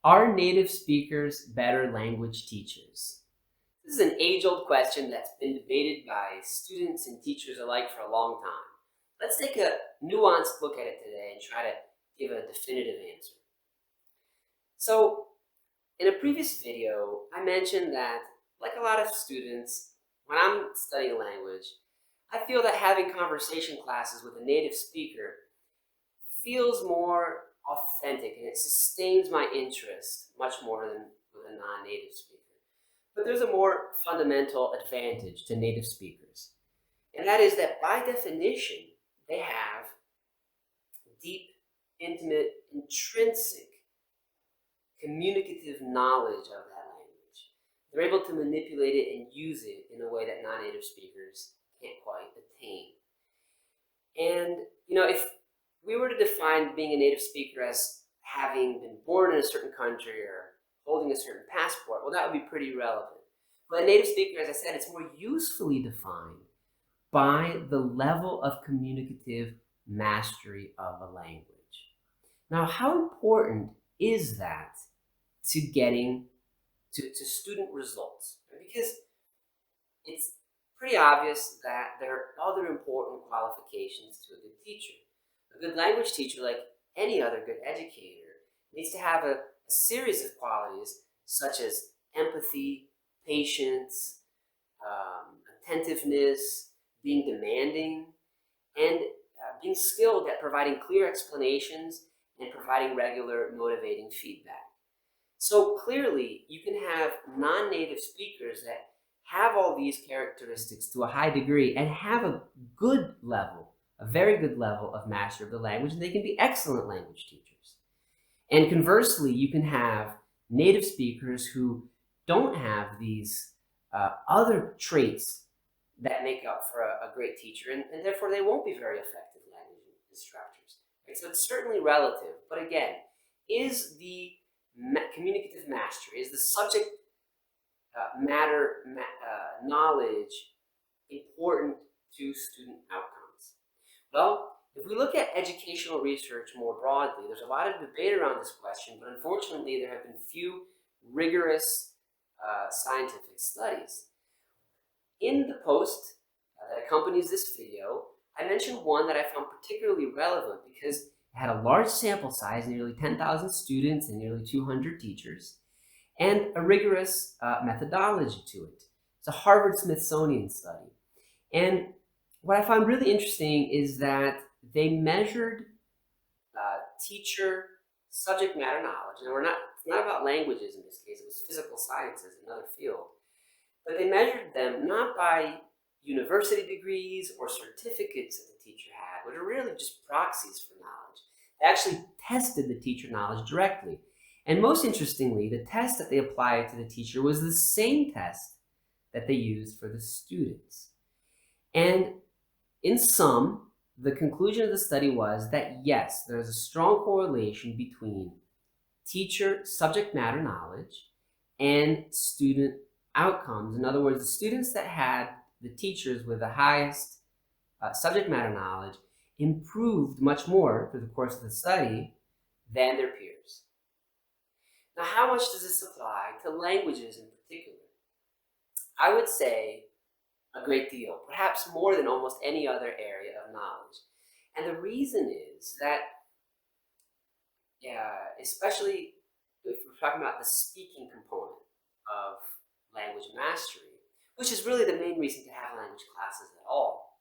Are native speakers better language teachers? This is an age-old question that's been debated by students and teachers alike for a long time. Let's take a nuanced look at it today and try to give a definitive answer. So, in a previous video, I mentioned that, like a lot of students, when I'm studying a language, I feel that having conversation classes with a native speaker feels more authentic and it sustains my interest much more than with a non-native speaker. But there's a more fundamental advantage to native speakers, and that is that by definition, they have deep, intimate, intrinsic, communicative knowledge of that language. They're able to manipulate it and use it in a way that non-native speakers can't quite attain. And, if we were to define being a native speaker as having been born in a certain country or holding a certain passport, well, that would be pretty relevant. But a native speaker, as I said, it's more usefully defined by the level of communicative mastery of a language. Now, how important is that to getting to student results? Because it's pretty obvious that there are other important qualifications to a good teacher. A good language teacher, like any other good educator, needs to have a series of qualities such as empathy, patience, attentiveness, being demanding, and being skilled at providing clear explanations and providing regular motivating feedback. So clearly, you can have non-native speakers that have all these characteristics to a high degree and have a good level, a very good level of mastery of the language, and they can be excellent language teachers. And conversely, you can have native speakers who don't have these other traits that make up for a great teacher, and therefore they won't be very effective language instructors. Right? So it's certainly relative, but again, is the communicative mastery, is the subject matter knowledge important to student outcomes? Well, if we look at educational research more broadly, there's a lot of debate around this question, but unfortunately there have been few rigorous scientific studies. In the post that accompanies this video, I mentioned one that I found particularly relevant because it had a large sample size, nearly 10,000 students and nearly 200 teachers, and a rigorous methodology to it. It's a Harvard-Smithsonian study. And what I found really interesting is that they measured teacher subject matter knowledge, and it's not about languages in this case, it was physical sciences, another field. But they measured them not by university degrees or certificates that the teacher had, which are really just proxies for knowledge. They actually tested the teacher knowledge directly. And most interestingly, the test that they applied to the teacher was the same test that they used for the students. And in sum, the conclusion of the study was that yes, there is a strong correlation between teacher subject matter knowledge and student outcomes. In other words, the students that had the teachers with the highest subject matter knowledge improved much more through the course of the study than their peers. Now, how much does this apply to languages in particular? I would say a great deal, perhaps more than almost any other area of knowledge. And the reason is that, especially if we're talking about the speaking component of language mastery, which is really the main reason to have language classes at all,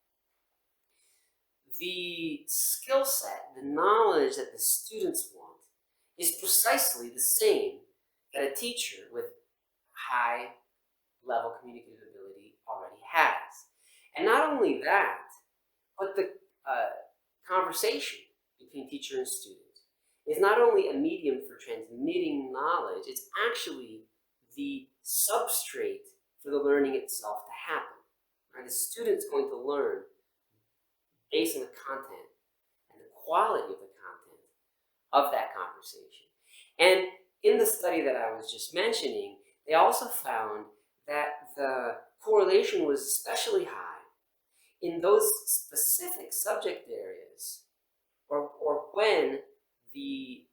the skill set, the knowledge that the students want is precisely the same that a teacher with high level communicative ability already has. And not only that, but the conversation between teacher and student is not only a medium for transmitting knowledge, it's actually the substrate for the learning itself to happen. Right? The student's going to learn based on the content and the quality of the content of that conversation. And in the study that I was just mentioning, they also found that the correlation was especially high in those specific subject areas or when the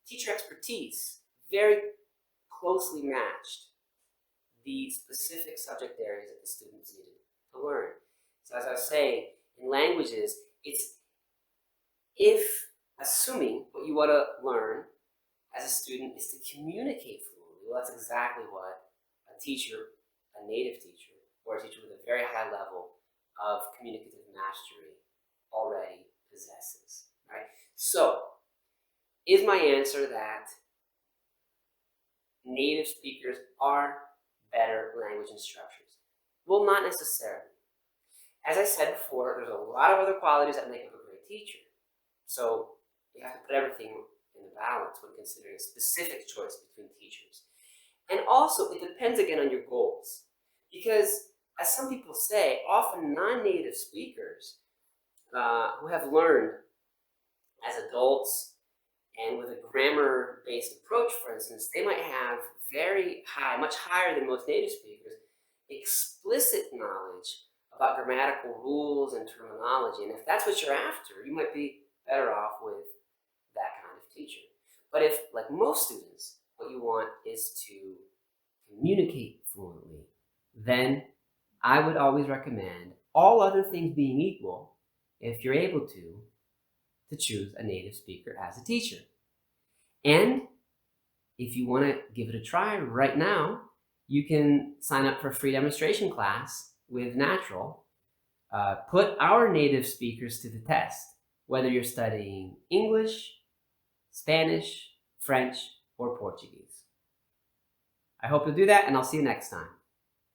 teacher expertise very closely matched the specific subject areas that the students needed to learn. So as I was saying, in languages, it's if assuming what you want to learn as a student is to communicate fluently. Well, that's exactly what a teacher, a native teacher, or a teacher with a very high level of communicative mastery already possesses, right? So, is my answer that native speakers are better language instructors? Well, not necessarily. As I said before, there's a lot of other qualities that make up a great teacher. So you have to put everything in the balance when considering a specific choice between teachers. And also, it depends again on your goals. Because, as some people say, often non-native speakers who have learned as adults and with a grammar-based approach, for instance, they might have very high, much higher than most native speakers, explicit knowledge about grammatical rules and terminology. And if that's what you're after, you might be better off with that kind of teacher. But if, like most students, what you want is to communicate fluently, then I would always recommend, all other things being equal, if you're able to choose a native speaker as a teacher. And if you want to give it a try right now, you can sign up for a free demonstration class with Natural. Put our native speakers to the test, whether you're studying English, Spanish, French, or Portuguese. I hope you'll do that, and I'll see you next time.